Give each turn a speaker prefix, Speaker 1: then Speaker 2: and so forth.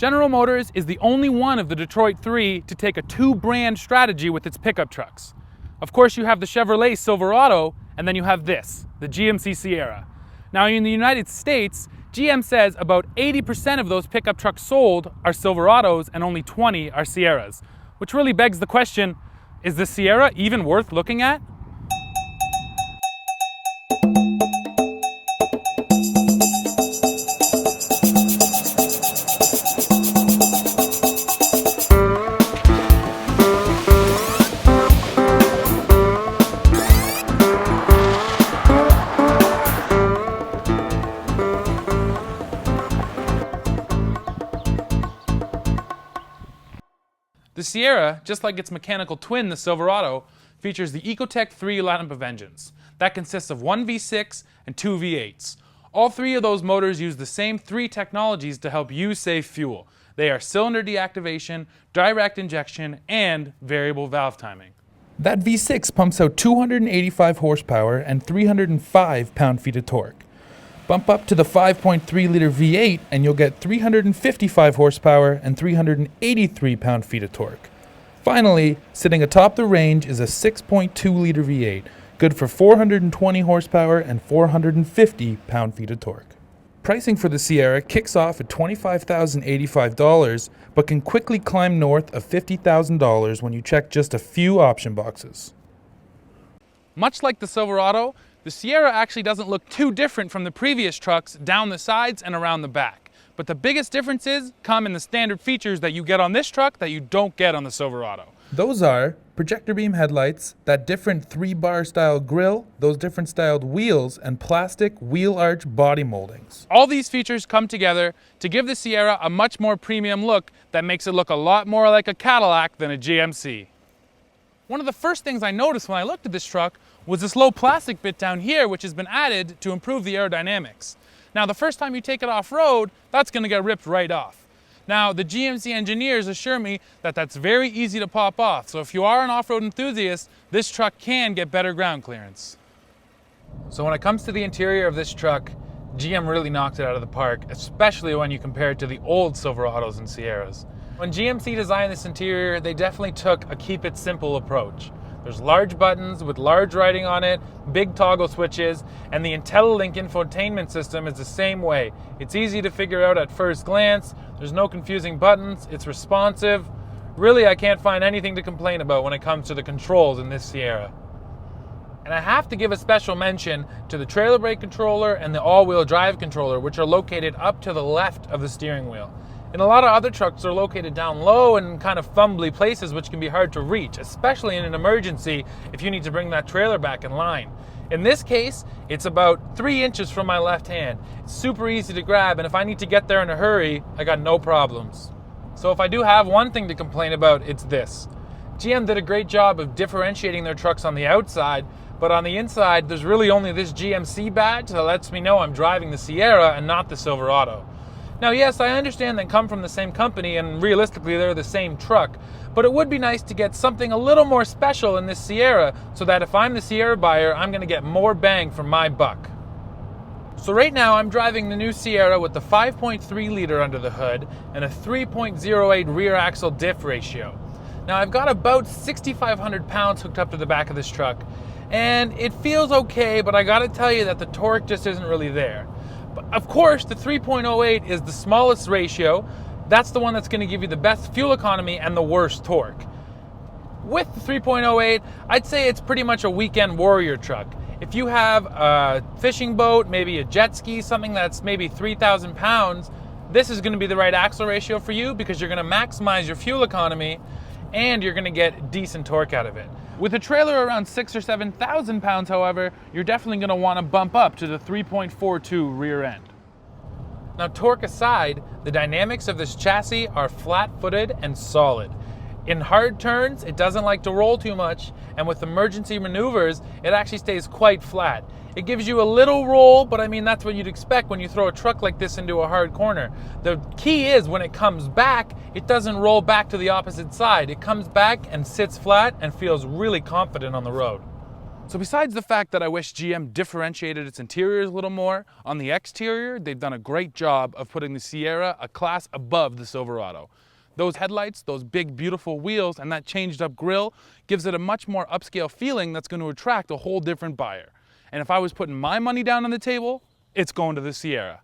Speaker 1: General Motors is the only one of the Detroit three to take a two-brand strategy with its pickup trucks. Of course, you have the Chevrolet Silverado, and then you have this, the GMC Sierra. Now, in the United States, GM says about 80% of those pickup trucks sold are Silverados and only 20 are Sierras, which really begs the question, is the Sierra even worth looking at? The Sierra, just like its mechanical twin, the Silverado, features the Ecotec 3 lineup of engines. That consists of one V6 and two V8s. All three of those motors use the same three technologies to help you save fuel. They are cylinder deactivation, direct injection, and variable valve timing. That V6 pumps out 285 horsepower and 305 pound-feet of torque. Bump up to the 5.3-liter V8 and you'll get 355 horsepower and 383 pound-feet of torque. Finally, sitting atop the range is a 6.2-liter V8, good for 420 horsepower and 450 pound-feet of torque. Pricing for the Sierra kicks off at $25,085, but can quickly climb north of $50,000 when you check just a few option boxes. Much like the Silverado, the Sierra actually doesn't look too different from the previous trucks down the sides and around the back. But the biggest differences come in the standard features that you get on this truck that you don't get on the Silverado. Those are projector beam headlights, that different 3-bar style grille, those different styled wheels, and plastic wheel arch body moldings. All these features come together to give the Sierra a much more premium look that makes it look a lot more like a Cadillac than a GMC. One of the first things I noticed when I looked at this truck was this low plastic bit down here, which has been added to improve the aerodynamics. Now, the first time you take it off-road, that's going to get ripped right off. Now, the GMC engineers assure me that that's very easy to pop off, so if you are an off-road enthusiast, this truck can get better ground clearance. So when it comes to the interior of this truck, GM really knocked it out of the park, especially when you compare it to the old Silverados and Sierras. When GMC designed this interior, they definitely took a keep it simple approach. There's large buttons with large writing on it, big toggle switches, and the IntelliLink infotainment system is the same way. It's easy to figure out at first glance, there's no confusing buttons, it's responsive. Really, I can't find anything to complain about when it comes to the controls in this Sierra. And I have to give a special mention to the trailer brake controller and the all-wheel drive controller, which are located up to the left of the steering wheel. And a lot of other trucks are located down low and kind of fumbly places which can be hard to reach, especially in an emergency if you need to bring that trailer back in line. In this case, it's about 3 inches from my left hand. It's super easy to grab, and if I need to get there in a hurry, I got no problems. So if I do have one thing to complain about, it's this. GM did a great job of differentiating their trucks on the outside, but on the inside, there's really only this GMC badge that lets me know I'm driving the Sierra and not the Silverado. Now, yes, I understand they come from the same company and realistically they're the same truck, but it would be nice to get something a little more special in this Sierra so that if I'm the Sierra buyer, I'm going to get more bang for my buck. So right now I'm driving the new Sierra with the 5.3 liter under the hood and a 3.08 rear axle diff ratio. Now I've got about 6,500 pounds hooked up to the back of this truck, and it feels okay, but I gotta tell you that the torque just isn't really there. But of course, the 3.08 is the smallest ratio. That's the one that's gonna give you the best fuel economy and the worst torque. With the 3.08, I'd say it's pretty much a weekend warrior truck. If you have a fishing boat, maybe a jet ski, something that's maybe 3,000 pounds, this is gonna be the right axle ratio for you because you're gonna maximize your fuel economy and you're gonna get decent torque out of it. With a trailer around 6,000 or 7,000 pounds, however, you're definitely gonna wanna bump up to the 3.42 rear end. Now, torque aside, the dynamics of this chassis are flat-footed and solid. In hard turns, it doesn't like to roll too much, and with emergency maneuvers, it actually stays quite flat. It gives you a little roll, but I mean, that's what you'd expect when you throw a truck like this into a hard corner. The key is when it comes back, it doesn't roll back to the opposite side. It comes back and sits flat and feels really confident on the road. So besides the fact that I wish GM differentiated its interiors a little more, on the exterior, they've done a great job of putting the Sierra a class above the Silverado. Those headlights, those big beautiful wheels, and that changed up grille gives it a much more upscale feeling that's going to attract a whole different buyer. And if I was putting my money down on the table, it's going to the Sierra.